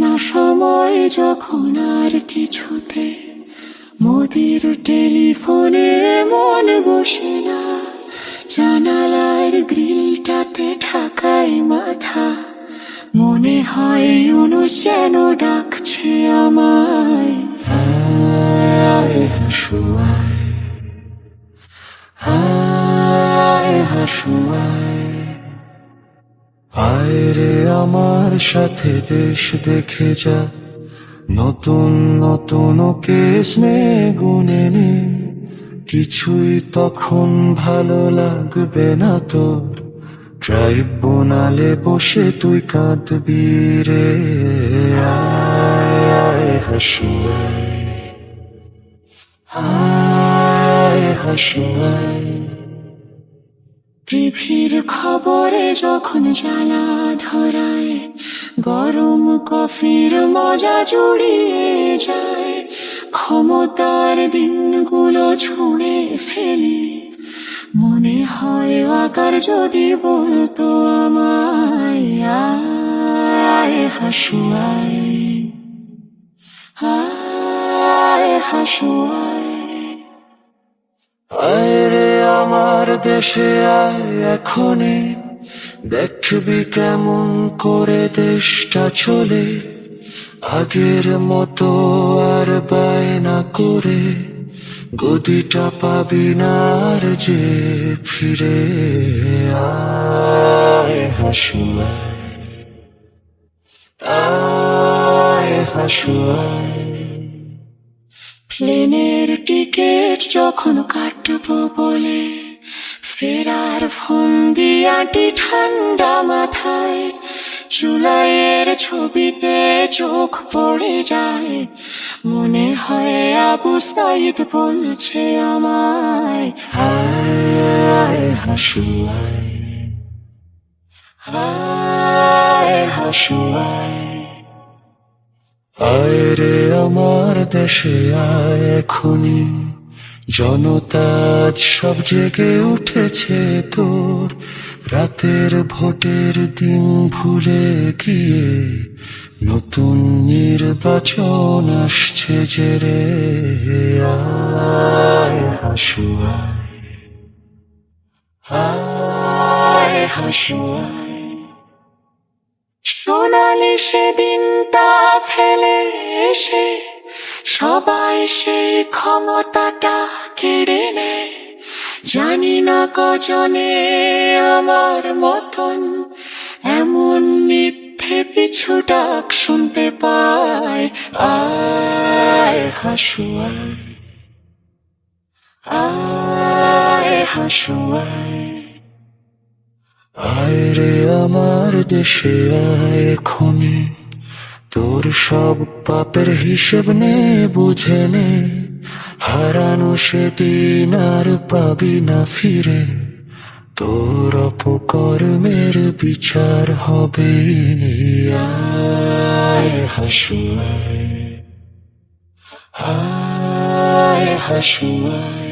না সময় যখন আর কিছুতে মোদির টেলিফোনে মন বসে না, জানালার গ্রিলটাতে ঢাকায় মাথা, মনে হয় ইউনুস যেন ডাকছে আমায়। আয় হাসুয়ায়, আয় হাসুয়ায়, আয় রে আমার সাথে দেশ দেখে যা, নতুন নতুন কেস নে গুনে নে, কিছুই তখন ভালো লাগবে না তোর, ট্রাইব্যুনালে বসে তুই কাঁদবি রে। আয় আয় হাসুয়ায়, আয় হাসুয়ায়, টিভির খবরে যখন জ্বালা ধরায়, গরম কফির মজা জুড়িয়ে যায়, ক্ষমতার দিনগুলো ছুঁড়ে ফেলি, মনে হয় আকার যদি বলতো আমায়। আয় হাসুয়ায়, আয় হাসুয়ায়, আয় রে আমার দেশে আয় এখনই, দেখবি কেমন করে দেশটা চলে, আগের মতো আর বায়না করে গদিটা পাবি না আর যে ফিরে। আয় হাসুয়ায়, আয় হাসুয়ায়, প্লেনের টিকিট যখন কাটবো বলে ফেরার ফোন দিয়াটি ঠান্ডা মাথায়, জুলাইয়ের ছবিতে চোখ পড়ে যায়, মনে হয় আবু সাইদ বলছে আমায়। আয় হাসুয়ায়, আয় হাসুয়ায়, আয় রে আমার দেশে আয় এখনই, জনতা আজ সব জেগে উঠেছে তোর, রাতের ভোটের দিন ভুলে গিয়ে নতুন নির্বাচন আসছে যে রে। আয় হাসুয়ায়, আয় হাসুয়ায়, সোনালি সেদিনটা ফেলে এসে সবাই সেই ক্ষমতাটা কেড়ে নেয়, জানি না কজনে আমার মতন এমন মিথ্যে পিছু ডাক শুনতে পায়। আয় হাসুয়ায়, আয় হাসুয়ায়, আয় রে আমার দেশে আয় এখনই, তোর সব পাপের হিসেব নে বুঝে নে, হারানো সেদিন আর পাবি না ফিরে, তোর অপকর্মের বিচার হবে। আয় হাসুয়ায়, আয় হাসুয়ায়।